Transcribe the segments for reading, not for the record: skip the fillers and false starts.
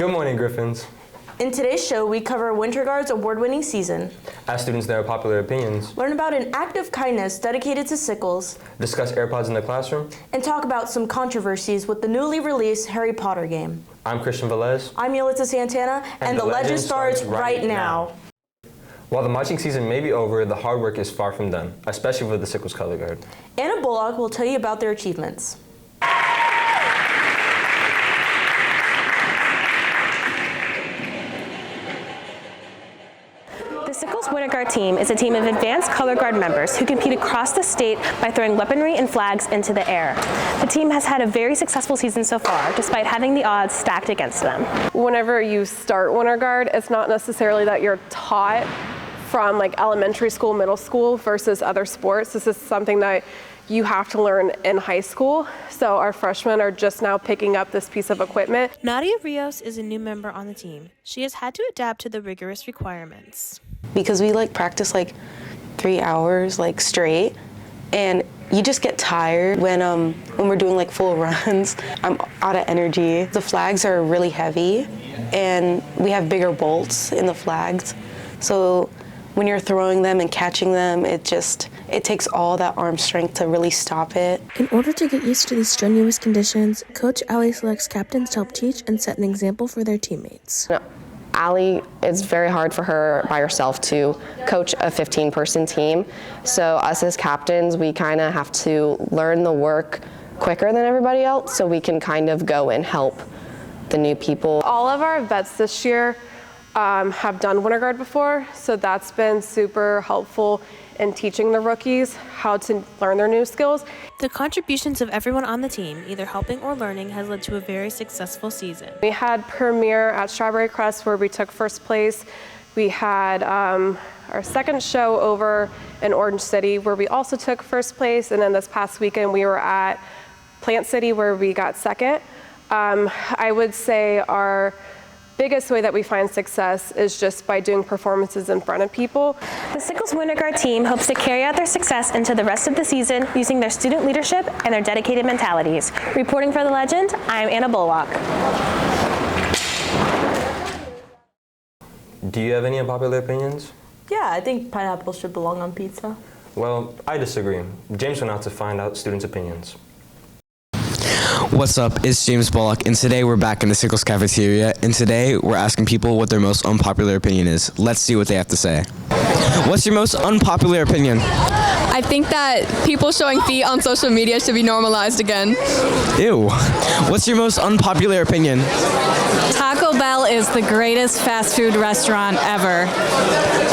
Good morning, Griffins. In today's show, we cover Winter Guard's award-winning season, Ask students their popular opinions, learn about an act of kindness dedicated to sickles, discuss AirPods in the classroom. and talk about some controversies with the newly released Harry Potter game. I'm Christian Velez. I'm Yulitza Santana, and the legend starts right now. While the marching season may be over, the hard work is far from done, especially for the Sickles Color Guard. Anna Bullock will tell you about their achievements. The Sickles Winter Guard team is a team of advanced color guard members who compete across the state by throwing weaponry and flags into the air. The team has had a very successful season so far, despite having the odds stacked against them. Whenever you start Winter Guard, it's not necessarily that you're taught from like elementary school, middle school versus other sports. This is something that you have to learn in high school. So our freshmen are just now picking up this piece of equipment. Nadia Rios is a new member on the team. She has had to adapt to the rigorous requirements. Because we practice 3 hours straight, and you just get tired when we're doing full runs. I'm out of energy. The flags are really heavy, and we have bigger bolts in the flags. So when you're throwing them and catching them, it takes all that arm strength to really stop it. In order to get used to these strenuous conditions, Coach Allie selects captains to help teach and set an example for their teammates. Allie, it's very hard for her by herself to coach a 15-person team. So us as captains, we kind of have to learn the work quicker than everybody else so we can kind of go and help the new people. All of our vets this year have done Winter Guard before, so that's been super helpful in teaching the rookies how to learn their new skills. The contributions of everyone on the team, either helping or learning, has led to a very successful season. We had premiere at Strawberry Crest where we took first place. We had our second show over in Orange City where we also took first place, and then this past weekend we were at Plant City where we got second. I would say our biggest way that we find success is just by doing performances in front of people. The Sickles Winter Guard team hopes to carry out their success into the rest of the season using their student leadership and their dedicated mentalities. Reporting for The Legend, I'm Anna Bullock. Do you have any unpopular opinions? Yeah, I think pineapple should belong on pizza. Well, I disagree. James went out to find out students' opinions. What's up? It's James Bullock, and today we're back in the Sickles cafeteria, and today we're asking people what their most unpopular opinion is. Let's see what they have to say. What's your most unpopular opinion? I think that people showing feet on social media should be normalized again. Ew. What's your most unpopular opinion? Taco Bell is the greatest fast food restaurant ever.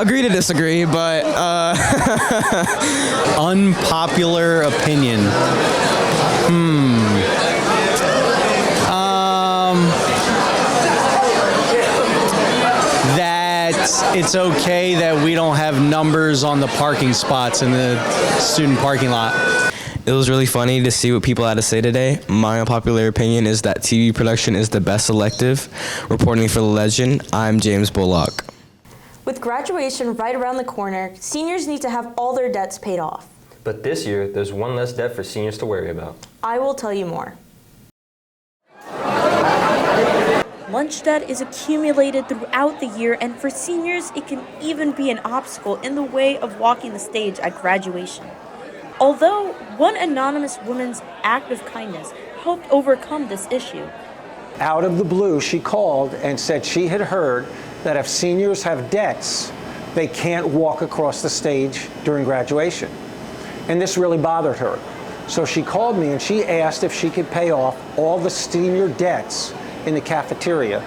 Agree to disagree, but unpopular opinion. That it's okay that we don't have numbers on the parking spots in the student parking lot. It was really funny to see what people had to say today. My unpopular opinion is that TV production is the best elective. Reporting for The Legend, I'm James Bullock. With graduation right around the corner, seniors need to have all their debts paid off. But this year, there's one less debt for seniors to worry about. I will tell you more. Lunch debt is accumulated throughout the year, and for seniors, it can even be an obstacle in the way of walking the stage at graduation. Although one anonymous woman's act of kindness helped overcome this issue. Out of the blue, she called and said she had heard that if seniors have debts, they can't walk across the stage during graduation. And this really bothered her. So she called me and she asked if she could pay off all the senior debts in the cafeteria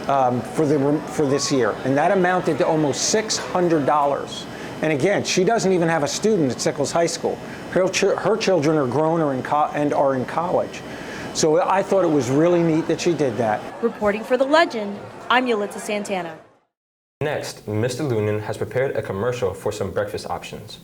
for this year. And that amounted to almost $600. And again, she doesn't even have a student at Sickles High School. Her children are grown and are in college. So I thought it was really neat that she did that. Reporting for The Legend, I'm Yulitza Santana. Next, Mr. Lunan has prepared a commercial for some breakfast options.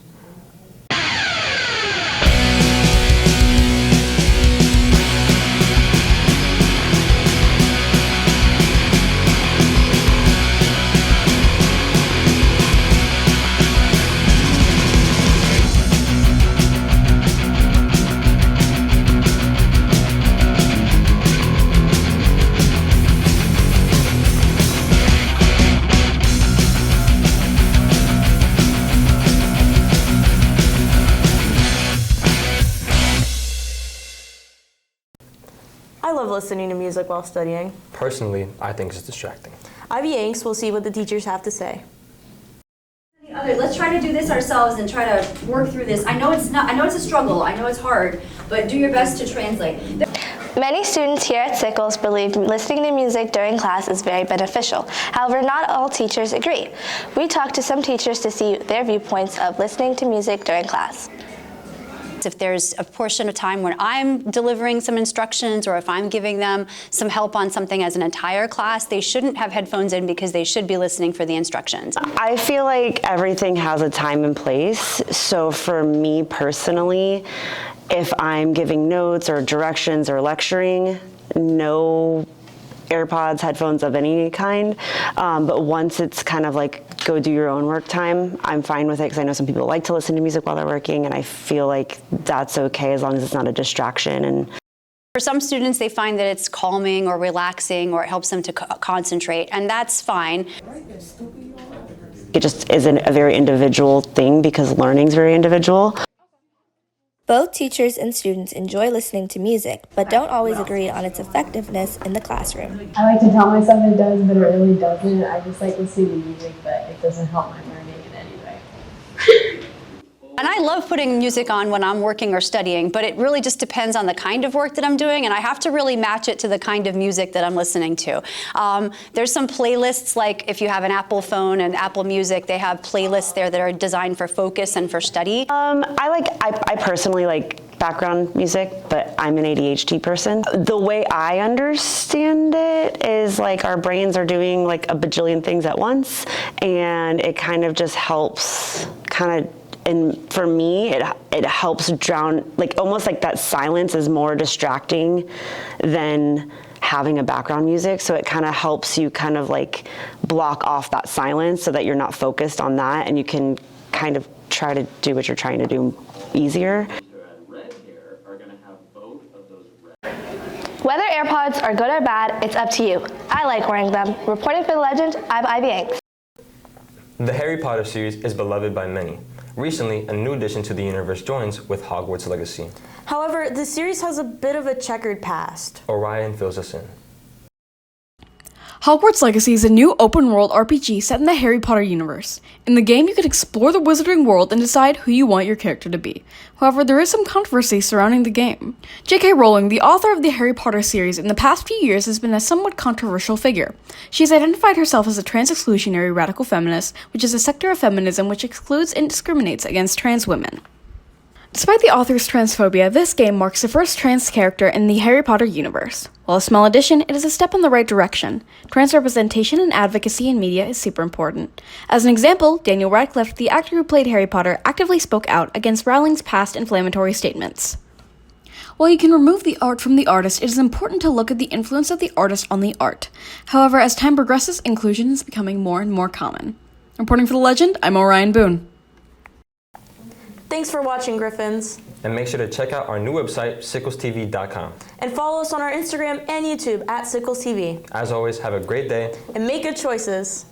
love listening to music while studying. Personally, I think it's distracting. Ivy Yanks, we'll see what the teachers have to say. Let's try to do this ourselves and try to work through this. I know it's a struggle, I know it's hard, but do your best to translate. Many students here at Sickles believe listening to music during class is very beneficial. However, not all teachers agree. We talked to some teachers to see their viewpoints of listening to music during class. If there's a portion of time when I'm delivering some instructions or if I'm giving them some help on something as an entire class, they shouldn't have headphones in because they should be listening for the instructions. I feel like everything has a time and place. So for me personally, if I'm giving notes or directions or lecturing, no AirPods, headphones of any kind. But once it's kind of like go do your own work time, I'm fine with it because I know some people like to listen to music while they're working, and I feel like that's okay as long as it's not a distraction. And for some students, they find that it's calming or relaxing or it helps them to concentrate, and that's fine. It just isn't a very individual thing because learning's very individual. Both teachers and students enjoy listening to music, but don't always agree on its effectiveness in the classroom. I like to tell myself it does, but it really doesn't. I just like listening to music, but it doesn't help my learning in any way. And I love putting music on when I'm working or studying, but it really just depends on the kind of work that I'm doing, and I have to really match it to the kind of music that I'm listening to. There's some playlists, like if you have an Apple phone and Apple Music, they have playlists there that are designed for focus and for study. I personally like background music, but I'm an ADHD person. The way I understand it is like our brains are doing like a bajillion things at once, and it kind of just helps and for me, it helps drown, like almost like that silence is more distracting than having a background music. So it kind of helps you kind of like block off that silence so that you're not focused on that and you can kind of try to do what you're trying to do easier. Whether AirPods are good or bad, it's up to you. I like wearing them. Reporting for The Legend, I'm Ivy Yanks. The Harry Potter series is beloved by many. Recently, a new addition to the universe joins with Hogwarts Legacy. However, the series has a bit of a checkered past. Orion fills us in. Hogwarts Legacy is a new open-world RPG set in the Harry Potter universe. In the game, you can explore the wizarding world and decide who you want your character to be. However, there is some controversy surrounding the game. J.K. Rowling, the author of the Harry Potter series, in the past few years has been a somewhat controversial figure. She has identified herself as a trans-exclusionary radical feminist, which is a sector of feminism which excludes and discriminates against trans women. Despite the author's transphobia, this game marks the first trans character in the Harry Potter universe. While a small addition, it is a step in the right direction. Trans representation and advocacy in media is super important. As an example, Daniel Radcliffe, the actor who played Harry Potter, actively spoke out against Rowling's past inflammatory statements. While you can remove the art from the artist, it is important to look at the influence of the artist on the art. However, as time progresses, inclusion is becoming more and more common. Reporting for The Legend, I'm Orion Boone. Thanks for watching, Griffins. And make sure to check out our new website, sicklestv.com. And follow us on our Instagram and YouTube at SicklesTV. As always, have a great day. And make good choices.